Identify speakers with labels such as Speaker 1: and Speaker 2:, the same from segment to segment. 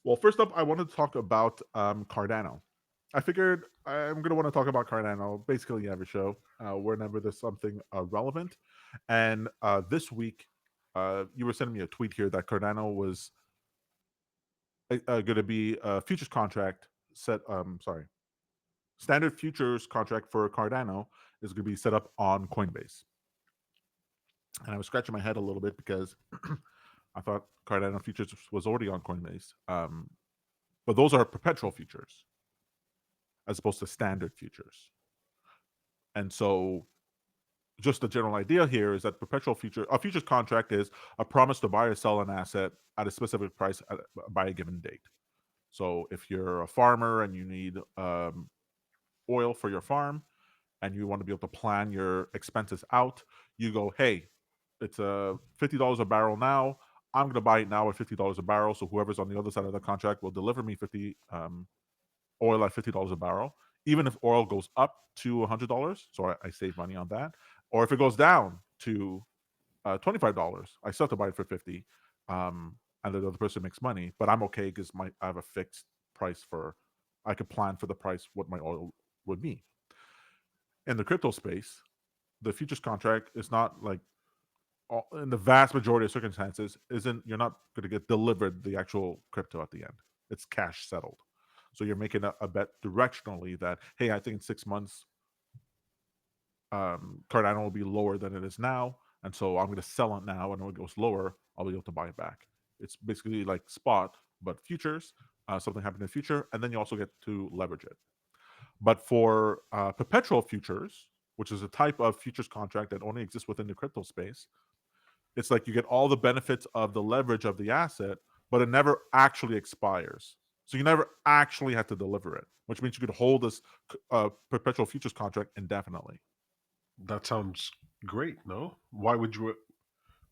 Speaker 1: Well, first up, I wanted to talk about Cardano. I figured I'm going to want to talk about Cardano basically every show, whenever there's something relevant. And this week, you were sending me a tweet here that Cardano was going to be a futures contract set. Sorry, standard futures contract for Cardano is going to be set up on Coinbase. And I was scratching my head a little bit because I thought Cardano futures was already on Coinbase. But those are perpetual futures as opposed to standard futures. And so just the general idea here is that a futures contract is a promise to buy or sell an asset at a specific price by a given date. So if you're a farmer and you need oil for your farm and you want to be able to plan your expenses out, you go, hey, it's $50 a barrel now. I'm going to buy it now at $50 a barrel. So whoever's on the other side of the contract will deliver me 50 oil at $50 a barrel, even if oil goes up to $100. So I save money on that. Or if it goes down to $25, I still have to buy it for 50, and the other person makes money. But I'm okay because I have a fixed price for. I could plan for the price what my oil would be. In the crypto space, the futures contract is not like in the vast majority of circumstances isn't you're not going to get delivered the actual crypto at the end. It's cash settled. So you're making a bet directionally that, hey, I think in 6 months, Cardano will be lower than it is now, and so I'm going to sell it now, and when it goes lower, I'll be able to buy it back. It's basically like spot, but futures. Something happened in the future, and then you also get to leverage it. But for perpetual futures, which is a type of futures contract that only exists within the crypto space, it's like you get all the benefits of the leverage of the asset, but it never actually expires. So you never actually have to deliver it, which means you could hold this perpetual futures contract indefinitely.
Speaker 2: That sounds great. No, why would you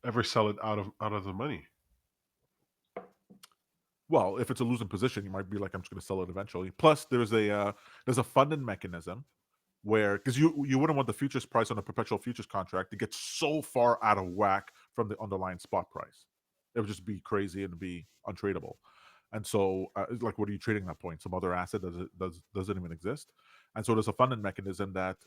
Speaker 2: ever sell it out of the money?
Speaker 1: Well, if it's a losing position, you might be like, I'm just going to sell it eventually. Plus, there's a funding mechanism where because you wouldn't want the futures price on a perpetual futures contract to get so far out of whack from the underlying spot price. It would just be crazy and be untradeable. And so, it's like, what are you trading at that point? Some other asset doesn't even exist. And so, there's a funding mechanism that,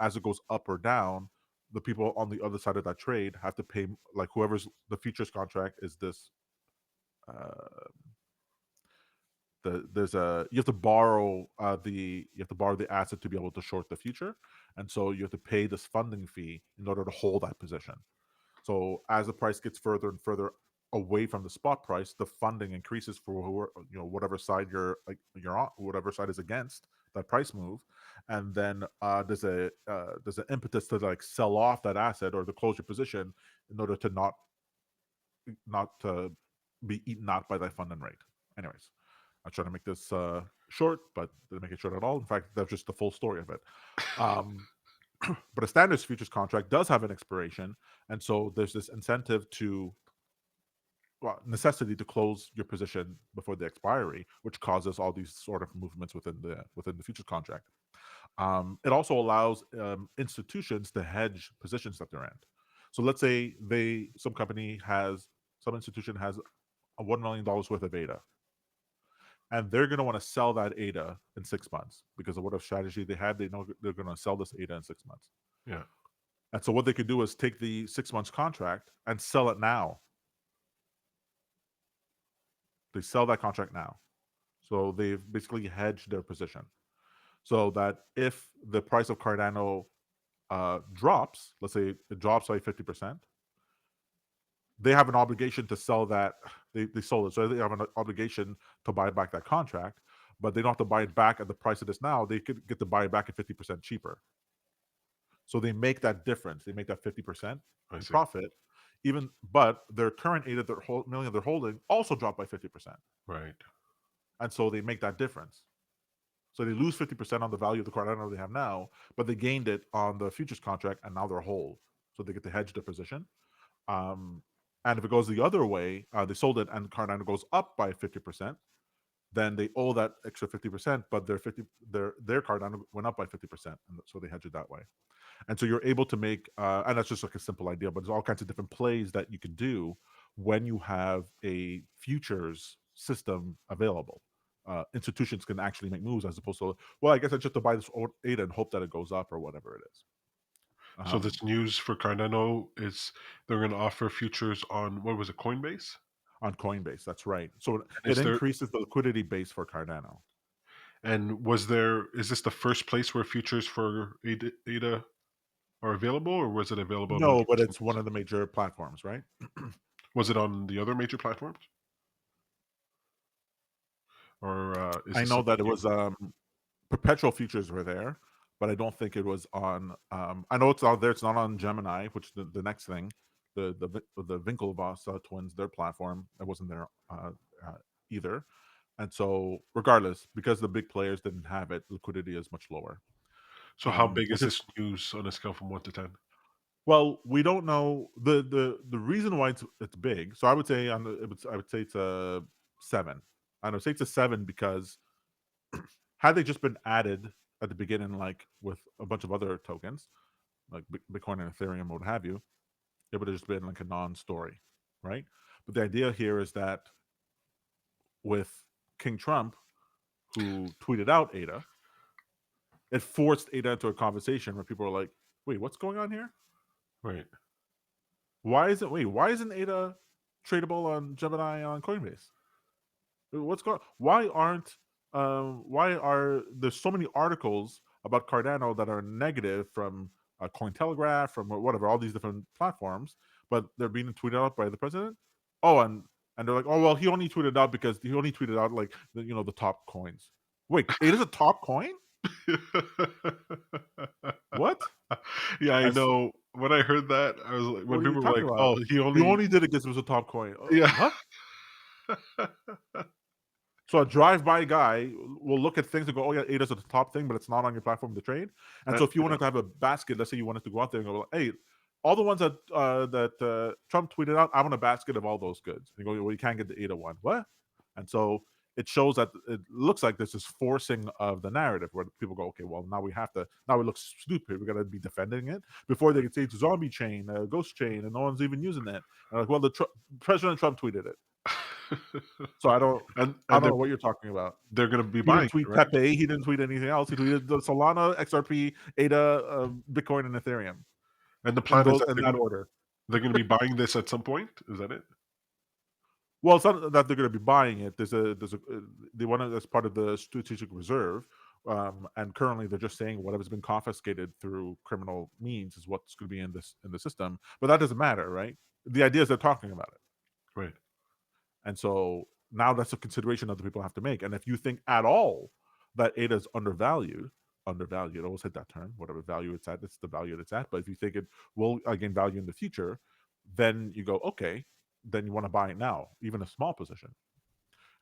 Speaker 1: as it goes up or down, the people on the other side of that trade have to pay like whoever's the futures contract is this. Uh, there's a you have to borrow the asset to be able to short the future, and so you have to pay this funding fee in order to hold that position. So as the price gets further and further away from the spot price, the funding increases for whatever side you're on, whatever side is against that price move, and then there's an impetus to like sell off that asset or to close your position in order to not to be eaten out by that funding rate. Anyways, I try to make this short, but didn't make it short at all. In fact, that's just the full story of it. Um, but a standards futures contract does have an expiration, and so there's this incentive to well, necessity to close your position before the expiry, which causes all these sort of movements within the futures contract. It also allows institutions to hedge positions that they're in. So let's say some institution has a $1 million worth of ADA, and they're going to want to sell that ADA in 6 months because of whatever strategy they had. They know they're going to sell this ADA in 6 months.
Speaker 2: Yeah.
Speaker 1: And so what they could do is take the 6 months contract and sell it now. They sell that contract now. So they've basically hedged their position so that if the price of Cardano drops, let's say it drops by 50%, they have an obligation to sell that. They sold it. So they have an obligation to buy back that contract, but they don't have to buy it back at the price it is now. They could get to buy it back at 50% cheaper. So they make that difference. They make that 50%
Speaker 2: I
Speaker 1: in
Speaker 2: see.
Speaker 1: profit, but their current ADA million they're holding also dropped by 50%.
Speaker 2: Right.
Speaker 1: And so they make that difference. So they lose 50% on the value of the Cardano they have now, but they gained it on the futures contract and now they're whole. So they get to hedge their position. Um, and if it goes the other way, they sold it and Cardano goes up by 50%, then they owe that extra 50%, but their Cardano went up by 50%. And so they hedge it that way. And so you're able to make, and that's just like a simple idea, but there's all kinds of different plays that you can do when you have a futures system available. Institutions can actually make moves as opposed to, well, I guess I just to buy this ADA and hope that it goes up or whatever it is.
Speaker 2: So this news for Cardano is they're going to offer futures on what was it, Coinbase?
Speaker 1: On Coinbase, that's right. So
Speaker 2: And
Speaker 1: it
Speaker 2: is there
Speaker 1: increases the liquidity base for Cardano.
Speaker 2: and is this the first place where futures for ADA are available, or was it available on other
Speaker 1: No, but it's one
Speaker 2: exchanges?
Speaker 1: of the major platforms, right?
Speaker 2: Was it on the other major platforms, or is
Speaker 1: I
Speaker 2: this
Speaker 1: know
Speaker 2: something
Speaker 1: that it
Speaker 2: new?
Speaker 1: was perpetual futures were there, but I don't think it was on. I know it's out there. It's not on Gemini, which is the next thing. The Winklevoss twins, their platform, it wasn't there uh, either. And so, regardless, because the big players didn't have it, liquidity is much lower.
Speaker 2: So how big
Speaker 1: Which
Speaker 2: is
Speaker 1: is
Speaker 2: this news on a scale from 1 to 10?
Speaker 1: well, we don't know the reason why it's big. So I would say I would say it's a 7. I would say it's a 7 because had they just been added at the beginning, like with a bunch of other tokens, like Bitcoin and Ethereum, what have you, it would have just been like a non-story, right? But the idea here is that with King Trump, who tweeted out ADA, it forced ADA into a conversation where people are like, "Wait, what's going on here?
Speaker 2: Right.
Speaker 1: Why isn't ADA tradable on Gemini on Coinbase? What's going? Why are there's so many articles about Cardano that are negative from Cointelegraph, from whatever, all these different platforms, but they're being tweeted out by the president? Oh, and they're like, oh well, he only tweeted out because he only tweeted out like the top coins. Wait, it is a top coin? What?
Speaker 2: Yeah, I
Speaker 1: As
Speaker 2: know. When I heard that, I was like, when
Speaker 1: what are you
Speaker 2: people were
Speaker 1: talking
Speaker 2: like,
Speaker 1: about?
Speaker 2: "Oh, he
Speaker 1: You
Speaker 2: only,"
Speaker 1: only did it because it was a top coin.
Speaker 2: yeah.
Speaker 1: What? So a drive-by guy will look at things and go, "Oh yeah, ADA's at the top thing, but it's not on your platform to trade." And so if you
Speaker 2: Yeah.
Speaker 1: wanted to have a basket, let's say you wanted to go out there and go, "Hey, all the ones that Trump tweeted out, I want a basket of all those goods." And you go, "Well, you can't get the ADA one." What? And so it shows that it looks like this is forcing of the narrative where people go, "Okay, well now we have to. Now it looks stupid. We got to be defending it before they can say it's a zombie chain, a ghost chain, and no one's even using it." And like, well, President Trump tweeted it, so
Speaker 2: and
Speaker 1: I
Speaker 2: and
Speaker 1: don't
Speaker 2: they're
Speaker 1: know what you're talking about.
Speaker 2: they're gonna be
Speaker 1: He didn't
Speaker 2: buying it,
Speaker 1: tweet
Speaker 2: right?
Speaker 1: Pepe. He didn't tweet anything else. He tweeted the Solana, XRP, ADA, Bitcoin, and Ethereum
Speaker 2: And the plan is that
Speaker 1: in that order.
Speaker 2: they're gonna be buying this at some point? Is that it?
Speaker 1: Well, it's not that they're going to be buying it. They want it as part of the strategic reserve, and currently they're just saying whatever's been confiscated through criminal means is what's going to be in the system. But that doesn't matter, right? The idea is they're talking about it.
Speaker 2: Right.
Speaker 1: And so now that's a consideration other people have to make. And if you think at all that ADA is undervalued, always hit that term, whatever value it's at, it's the value it's at. But if you think it will gain value in the future, then you go, okay, then you want to buy it now, even a small position.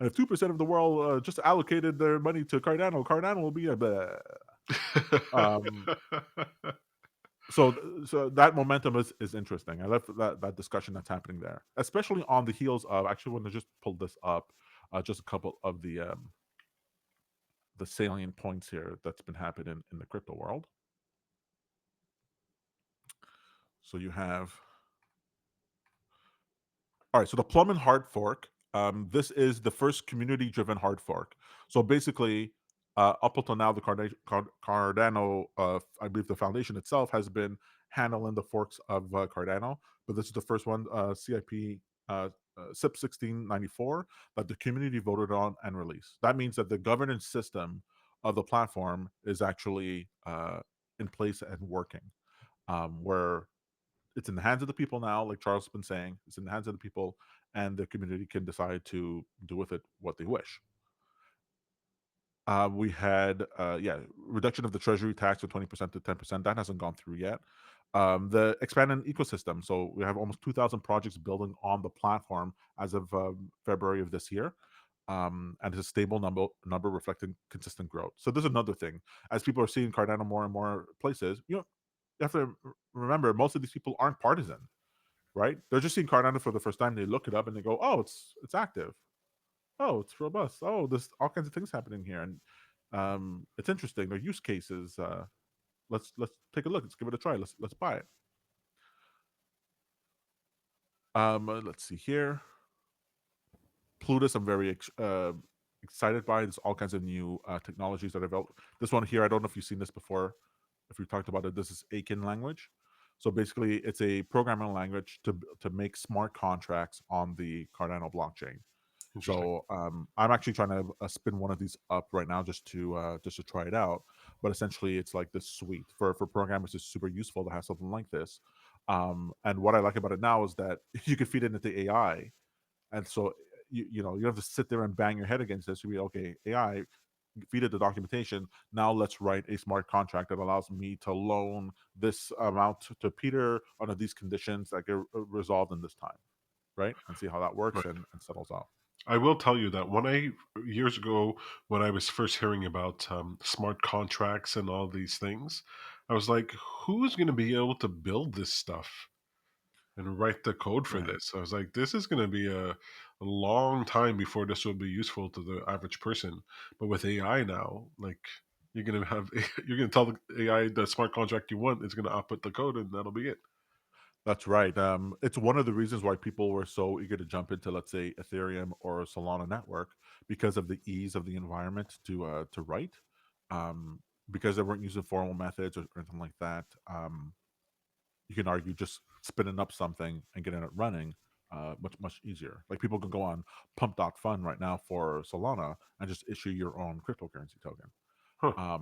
Speaker 1: And if 2% of the world just allocated their money to Cardano, Cardano will be a bleh. Um, so that momentum is interesting. I love that discussion that's happening there, especially on the heels of actually when I just pulled this up, just a couple of the salient points here that's been happening in the crypto world. So you have all right. So the Plum hard fork. This is the first community-driven hard fork. So basically, up until now, the Cardano, I believe the foundation itself has been handling the forks of Cardano, but this is the first one, CIP SIP 1694, that the community voted on and released. That means that the governance system of the platform is actually in place and working. Where it's in the hands of the people now, like Charles has been saying. It's in the hands of the people, and the community can decide to do with it what they wish. We had, reduction of the treasury tax from 20% to 10%. That hasn't gone through yet. The expanded ecosystem. So we have almost 2,000 projects building on the platform as of February of this year. And it's a stable number reflecting consistent growth. So there's another thing. As people are seeing Cardano more and more places, you have to remember most of these people aren't partisan, right? They're just seeing Cardano for the first time. They look it up and they go, "Oh, it's active. Oh, it's robust. Oh, there's all kinds of things happening here." And it's interesting. Their use cases. Let's take a look. Let's give it a try. Let's buy it. Let's see here. Plutus, I'm very excited by. There's all kinds of new technologies that are developed. This one here, I don't know if you've seen this before. If we talked about it, this is Aiken language. So basically, it's a programming language to make smart contracts on the Cardano blockchain.
Speaker 2: Interesting.
Speaker 1: So I'm actually trying to spin one of these up right now just to try it out. But essentially, it's like this suite for programmers. It's super useful to have something like this. And what I like about it now is that you can feed it into AI, and so you don't have to sit there and bang your head against this. You be okay, AI, feed it the documentation. Now let's write a smart contract that allows me to loan this amount to Peter under these conditions that get resolved in this time, right? And see how that works
Speaker 2: Right.
Speaker 1: and settles out.
Speaker 2: I will tell you that when I years ago when I was first hearing about smart contracts and all these things, I was like, who's going to be able to build this stuff and write the code for
Speaker 1: Right.
Speaker 2: this? I was like, this is going to be a long time before this will be useful to the average person. But with AI now, like you're going to have you're going to tell the AI the smart contract you want, it's going to output the code, and that'll be it.
Speaker 1: That's right. It's one of the reasons why people were so eager to jump into, let's say, Ethereum or Solana network because of the ease of the environment to write, um, because they weren't using formal methods or anything like that. You can argue just spinning up something and getting it running much easier. Like people can go on Pump.Fun right now for Solana and just issue your own cryptocurrency token.
Speaker 2: Huh?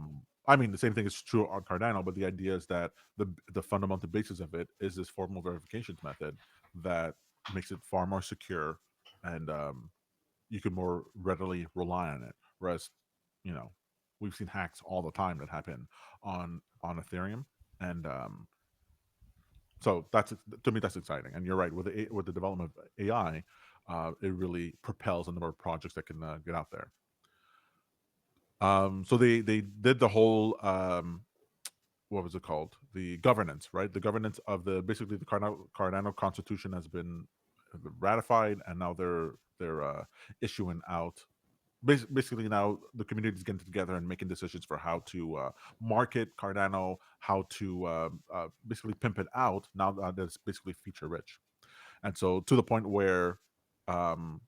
Speaker 1: I mean, the same thing is true on Cardano, but the idea is that the fundamental basis of it is this formal verifications method that makes it far more secure, and you can more readily rely on it. Whereas, you know, we've seen hacks all the time that happen on Ethereum, and so that's to me that's exciting. And you're right, with the development of AI, it really propels a number of projects that can get out there. So they did the whole what was it called? The governance, right? The governance of the basically the Cardano Constitution has been ratified, and now they're issuing out. Basically, now the community is getting together and making decisions for how to market Cardano, how to basically pimp it out. Now that it's basically feature rich, and so to the point where um,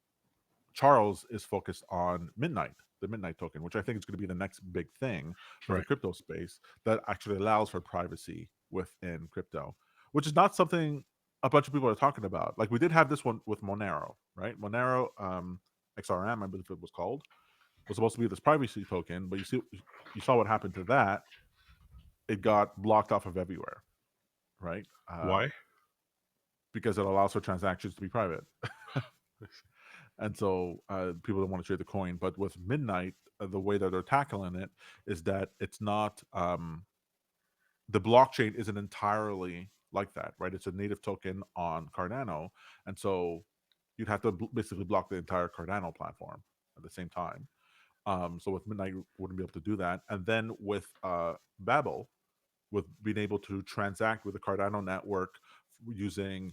Speaker 1: Charles is focused on Midnight, the Midnight token, which I think is going to be the next big thing for the
Speaker 2: Right.
Speaker 1: crypto space that actually allows for privacy within crypto, which is not something a bunch of people are talking about. Like we did have this one with Monero, right? Monero XRM, I believe it was called, was supposed to be this privacy token, but you saw what happened to that. It got blocked off of everywhere, right?
Speaker 2: Why?
Speaker 1: Because it allows for transactions to be private. And so people don't want to trade the coin. But with Midnight, the way that they're tackling it is that it's not the blockchain isn't entirely like that, right? It's a native token on Cardano, and so you'd have to basically block the entire Cardano platform at the same time. So with Midnight, you wouldn't be able to do that. And then with Babel, with being able to transact with the Cardano network using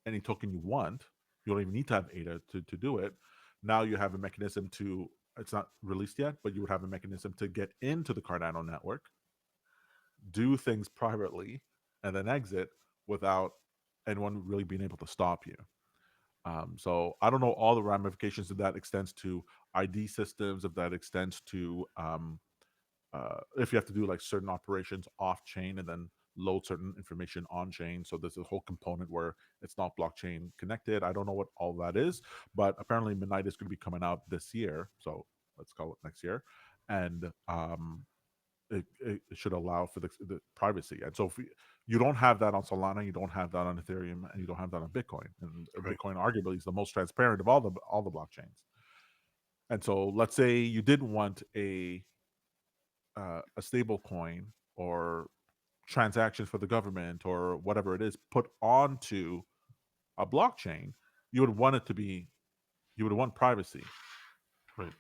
Speaker 1: any token you want. You don't even need to have ADA to do it. Now you have a mechanism to, it's not released yet, but you would have a mechanism to get into the Cardano network, do things privately, and then exit without anyone really being able to stop you. So I don't know all the ramifications if that extends to ID systems, if that extends to if you have to do like certain operations off chain and then load certain information on chain. So there's a whole component where it's not blockchain connected. I don't know what all that is, but apparently Midnight is going to be coming out this year. So let's call it next year. And it should allow for the privacy. And so if you don't have that on Solana, you don't have that on Ethereum, and you don't have that on Bitcoin. And
Speaker 2: Right.
Speaker 1: Bitcoin arguably is the most transparent of all the blockchains. And so let's say you did want a stable coin or transactions for the government or whatever it is put onto a blockchain, you would want it to be you would want privacy.
Speaker 2: Right.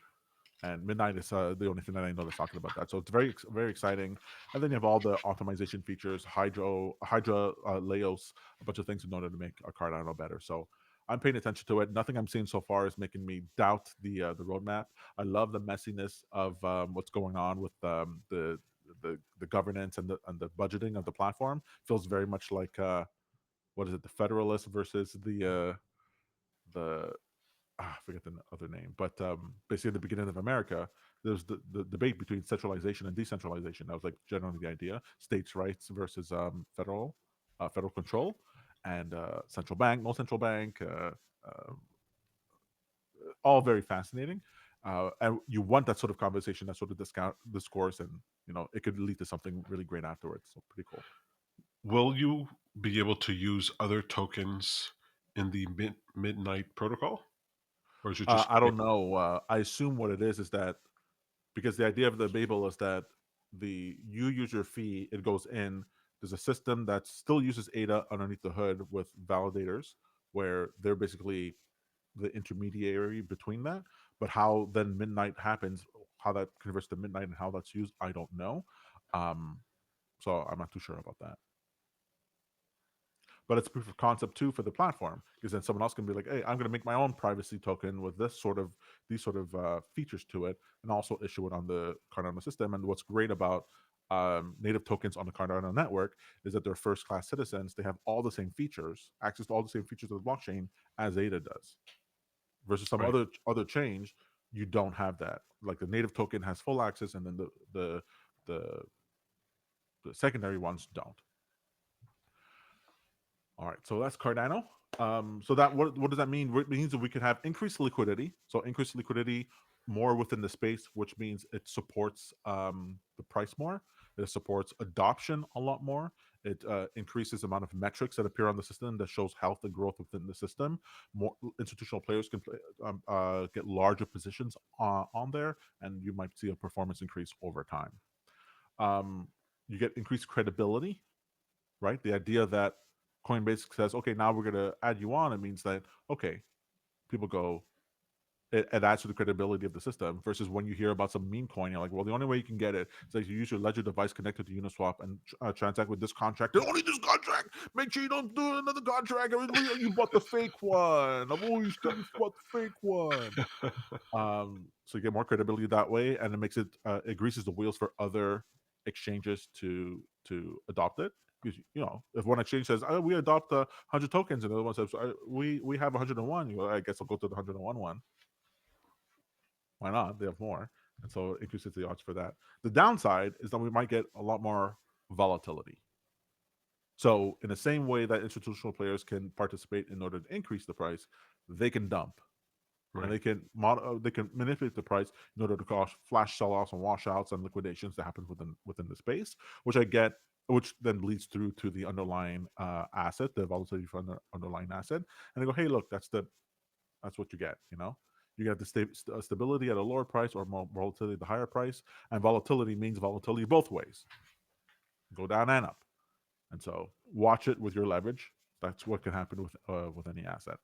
Speaker 1: And Midnight is the only thing that I know that's talking about that. So it's very exciting. And then you have all the optimization features, Hydra, Laos, a bunch of things in order to make a Cardano better. So I'm paying attention to it. Nothing I'm seeing so far is making me doubt the roadmap. I love the messiness of what's going on with the governance and the budgeting of the platform. Feels very much like what is it, the Federalist versus the I forget the other name, but basically at the beginning of America, there's the debate between centralization and decentralization. That was like generally the idea: states' rights versus federal control, and central bank, no central bank. Uh, all very fascinating. And you want that sort of conversation, that sort of discourse, and it could lead to something really great afterwards. So pretty cool.
Speaker 2: Will you be able to use other tokens in the midnight protocol, or is it just
Speaker 1: I don't know. I assume what it is that because the idea of the Babel is that you use your fee, it goes in. There's a system that still uses ADA underneath the hood with validators, where they're basically the intermediary between that. But how then midnight happens, how that converts to midnight, and how that's used, I don't know. Um, so I'm not too sure about that. But it's proof of concept too for the platform, because then someone else can be like, hey, I'm going to make my own privacy token with these sort of features to it, and also issue it on the Cardano system. And what's great about native tokens on the Cardano network is that they're first class citizens. They have all the same features, access to all the same features of the blockchain as ADA does, versus some
Speaker 2: right?
Speaker 1: other change. You don't have that. Like the native token has full access, and then the, the secondary ones don't. All right, so that's Cardano. So that what does that mean? It means that we could have increased liquidity. So increased liquidity more within the space, which means it supports the price more. It supports adoption a lot more. It increases the amount of metrics that appear on the system that shows health and growth within the system. More institutional players can get larger positions on there, and you might see a performance increase over time. You get increased credibility, right? The idea that Coinbase says, okay, now we're going to add you on, it means that, okay, people go, it adds to the credibility of the system, versus when you hear about some meme coin, you're like, well, the only way you can get it is that you use your ledger device connected to Uniswap and transact with this contract. And only this contract. Make sure you don't do another contract. You bought the fake one. I've always told you bought the fake one. So you get more credibility that way, and it makes it greases the wheels for other exchanges to adopt it. Because if one exchange says, oh, we adopt 100 tokens, and the other one says, we have 101, you go, I guess I'll go to the 101 one. Why not? They have more, and so it increases the odds for that. The downside is that we might get a lot more volatility. So in the same way that institutional players can participate in order to increase the price, they can dump, and
Speaker 2: Right.
Speaker 1: they can manipulate the price in order to cause flash sell-offs and washouts and liquidations that happen within the space, which then leads through to the underlying asset, the volatility for underlying asset, and they go, hey, look, that's what you get. You get the stability at a lower price, or more volatility at the higher price, and volatility means volatility both ways, go down and up. And so watch it with your leverage. That's what can happen with any asset.